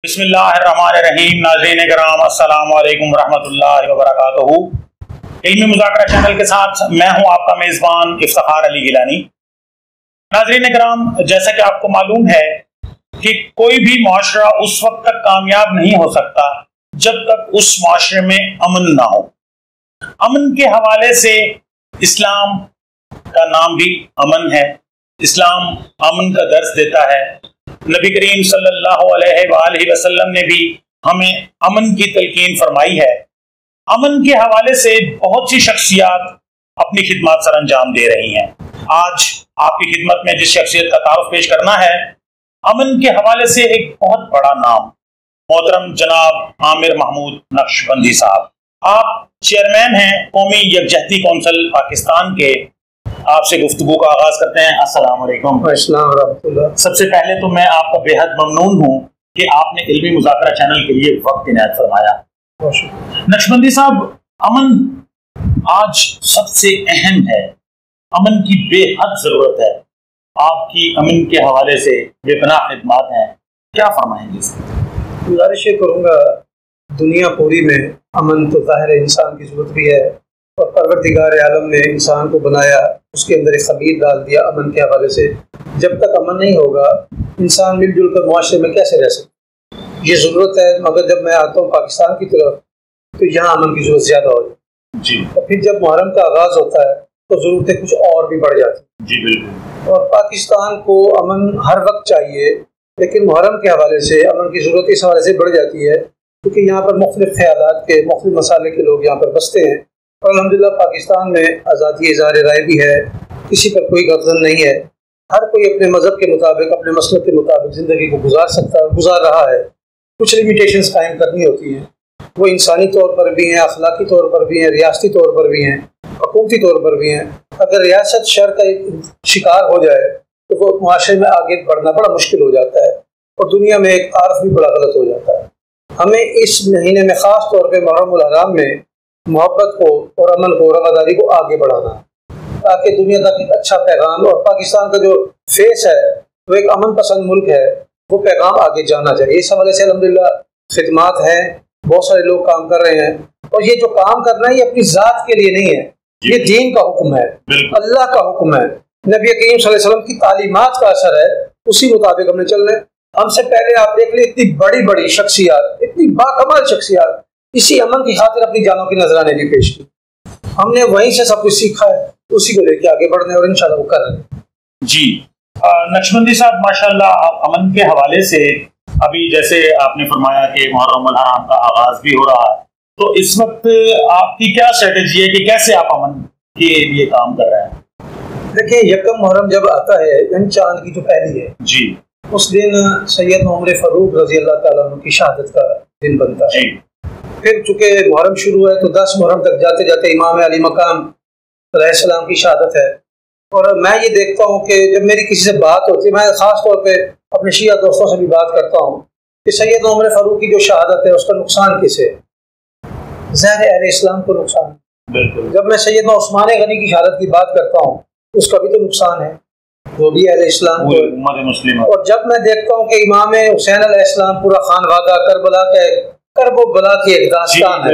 बिस्मिल्लाहिर्रहमानिर्रहीम। नाज़रीन किराम अस्सलाम वालेकुम रहमतुल्लाहि व बरकातहू। इल्मी मुज़ाकरा चैनल के साथ मैं हूं आपका मेज़बान इफ्तिखार अली गिलानी। नाज़रीन किराम, जैसा कि आपको मालूम है कि कोई भी मुआशरा उस वक्त तक कामयाब नहीं हो सकता जब तक उस मुआशरे में अमन ना हो। अमन के हवाले से इस्लाम का नाम भी अमन है। इस्लाम अमन का दर्स देता है। नबी करीम सल्लल्लाहु अलैहि वसल्लम ने भी हमें अमन की तलकीन फरमाई है। अमन के हवाले से बहुत सी शख्सियात अपनी खिदमत सर अंजाम दे रही हैं। आज आपकी खिदमत में जिस शख्सियत का तारुफ पेश करना है, अमन के हवाले से एक बहुत बड़ा नाम, मोहतरम जनाब आमिर महमूद नक्शबंदी साहब। आप चेयरमैन हैं कौमी यकजहती कौंसिल पाकिस्तान के। आपसे गुफ्तगू का आगाज करते हैं। अस्सलाम वालेकुम। सबसे पहले तो मैं आपका बेहद ममनून हूँ कि आपने इल्मी मुज़ाकरा चैनल के लिए वक्त इनायत फरमाया। नक्शबंदी साहब, अमन आज सबसे अहम है, अमन की बेहद जरूरत है। आपकी अमन के हवाले से बेपनाह खिदमत हैं, क्या फरमाएंगे? गुजारिश करूँगा, दुनिया पूरी में अमन तो ज़ाहिर है इंसान की जरूरत भी है, और परवरदिगार आलम ने इंसान को बनाया, उसके अंदर एक खमीर डाल दिया अमन के हवाले से। जब तक अमन नहीं होगा, इंसान मिलजुल कर मुआशरे में कैसे रह सकता, ये ज़रूरत है। मगर जब मैं आता हूँ पाकिस्तान की तरफ, तो यहाँ अमन की ज़रूरत ज़्यादा हो जाती जी। और फिर जब मुहर्रम का आगाज़ होता है तो ज़रूरतें कुछ और भी बढ़ जाती जी। बिल्कुल। और पाकिस्तान को अमन हर वक्त चाहिए, लेकिन मुहर्रम के हवाले से अमन की ज़रूरत इस हवाले से बढ़ जाती है क्योंकि यहाँ पर मुख्तलिफ ख्यालात के, मुख्तलिफ मसाले के लोग यहाँ पर बसते हैं। और अल्हम्दुलिल्लाह पाकिस्तान में आज़ादी इज़हार राय भी है, किसी पर कोई गर्दन नहीं है। हर कोई अपने मज़हब के मुताबिक, अपने मसलक के मुताबिक ज़िंदगी को गुजार रहा है। कुछ लिमिटेशंस कायम करनी होती हैं, वो इंसानी तौर पर भी हैं, अखलाकी तौर पर भी हैं, रियासती तौर पर भी हैं, हुकूमती तौर पर भी हैं। अगर रियासत शर का शिकार हो जाए तो वो मुआशरे में आगे बढ़ना बड़ा मुश्किल हो जाता है और दुनिया में एक तारफ भी बड़ा गलत हो जाता है। हमें इस महीने में ख़ास तौर पर मुहर्रम अल-हराम में मोहब्बत को और अमन को, रवादारी को आगे बढ़ाना, ताकि दुनिया तक एक अच्छा पैगाम, और पाकिस्तान का जो फेस है वो एक अमन पसंद मुल्क है, वो पैगाम आगे जाना चाहिए। इस हवाले से अल्हम्दुलिल्लाह खिदमात हैं, बहुत सारे लोग काम कर रहे हैं। और ये जो काम करना है ये अपनी ज़ात के लिए नहीं है, ये दीन का हुक्म है, अल्लाह का हुक्म है, नबी करीम सल्लल्लाहु अलैहि वसल्लम की तालीमात का असर है, उसी मुताबिक हमने चलना है। हमसे पहले आप देख लें, इतनी बड़ी बड़ी शख्सियात, इतनी बाकमाल शख्सियात इसी अमन की खातिर अपनी जानों की नजराने भी पेश की। हमने वहीं से सब कुछ सीखा है, उसी को लेके आगे बढ़ने और इंशाल्लाह वो कर रहे हैं जी। नक्शबंदी साहब, माशाल्लाह, आप अमन के हवाले से अभी जैसे आपने फरमाया कि मुहर्रम अल-हराम का आगाज भी हो रहा है, तो इस वक्त आपकी क्या स्ट्रेटेजी है कि कैसे आप अमन के लिए काम कर रहे हैं? देखिए, यकम मुहर्रम जब आता है, यानी चांद की जो पहली है जी, उस दिन सैयद उमर फारूक रजी अल्लाह ताला अन्हु की शहादत का दिन बनता है। फिर चूंकि मुहर्रम शुरू है तो 10 मुहर्रम तक जाते जाते इमाम अली मकाम अलैहिस्सलाम की शहादत है। और मैं ये देखता हूँ कि जब मेरी किसी से बात होती है, मैं ख़ास तौर पे अपने शिया दोस्तों से भी बात करता हूँ कि सैयद उमर फारूक की जो शहादत है उसका नुकसान किसे? ज़ाहिर अहले इस्लाम को नुकसान है। बिल्कुल। जब मैं सैयद उस्मान गनी की शहादत की बात करता हूँ उसका भी तो नुकसान है, वो भी अहले इस्लाम को। और जब मैं देखता हूँ कि इमाम हुसैन अलैहिस्सलाम, पूरा खानवादा करबला का करबो बला की एक दास्तान है,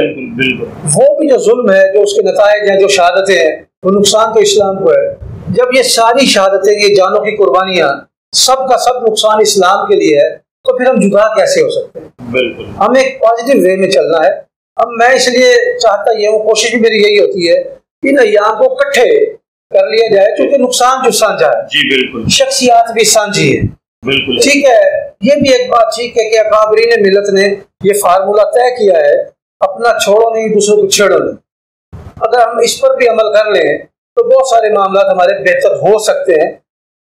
वो भी जो जुल्म है, जो उसके नतायज हैं, जो शहादतें हैं, वो नुकसान तो इस्लाम को है। जब ये सारी शहादतें, ये जानों की कुर्बानियां, सब का सब नुकसान इस्लाम के लिए है, तो फिर हम जुदा कैसे हो सकते हैं? बिल्कुल। हमें एक पॉजिटिव वे में चलना है। अब मैं इसलिए चाहता ये हूँ, कोशिश भी मेरी यही होती है, इन अय्याम को इकट्ठे कर लिया जाए, क्योंकि नुकसान जो साझा है जी। बिल्कुल। शख्सियात भी साझी है। बिल्कुल। ठीक है, ये भी एक बात ठीक है कि अकाबरीन मिल्लत ने ये फार्मूला तय किया है, अपना छोड़ो नहीं, दूसरों को छेड़ो नहीं। अगर हम इस पर भी अमल कर लें तो बहुत सारे मामला हमारे बेहतर हो सकते हैं।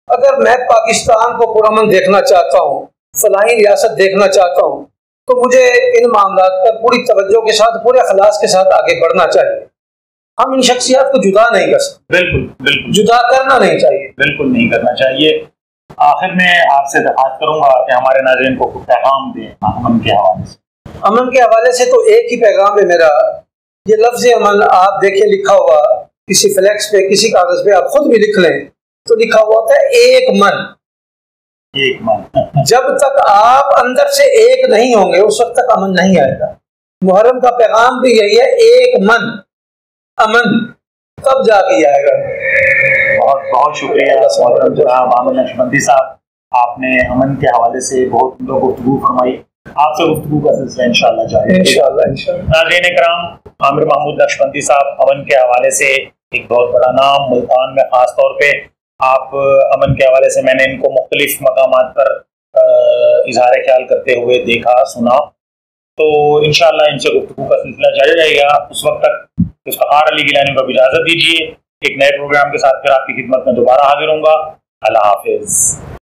अगर मैं पाकिस्तान को पुरअमन देखना चाहता हूँ, फलाही रियासत देखना चाहता हूँ, तो मुझे इन मामला पर पूरी तवज्जो के साथ, पूरे अखलास के साथ आगे बढ़ना चाहिए। हम इन शख्सियात को जुदा नहीं कर सकते। बिल्कुल बिल्कुल, जुदा करना नहीं चाहिए, बिल्कुल नहीं करना चाहिए। आखिर में आपसे दरख्वास्त करूंगा कि हमारे नाज़रीन को कुछ पैगाम दें अमन के हवाले से। अमन के हवाले से तो एक ही पैगाम है मेरा, ये लफ्ज़ अमन आप देखें लिखा हुआ किसी फ्लैक्स पे, किसी कागज पे, आप खुद भी लिख लें तो लिखा हुआ होता है एक मन। एक मन। जब तक आप अंदर से एक नहीं होंगे उस वक्त तक अमन नहीं आएगा। मुहर्रम का पैगाम भी यही है, एक मन अमन, तब जाके आएगा। बहुत बहुत शुक्रिया मोहतरम जनाब आमिर नक्शबंदी साहब, आपने अमन के हवाले से बहुत गुफ्तगू फरमाई। आपसे गुफ्तगू का सिलसिला इंशाअल्लाह जारी इंशाअल्लाह। नाज़रीन इकराम, आमिर महमूद नक्शबंदी साहब अमन के हवाले से एक बहुत बड़ा नाम, मुल्तान में खास तौर पे आप अमन के हवाले से मैंने इनको मुख्तलिफ मकामात पर इजहार ख्याल करते हुए देखा सुना, तो इंशाअल्लाह इनसे गुफ्तगू का सिलसिला जारी रहेगा। उस वक्त तक इफ्तिखार अली गिलानी को इजाज़त दीजिए। एक नए प्रोग्राम के साथ फिर आपकी खिदमत में दोबारा हाजिर होऊंगा। अल्लाह हाफिज़।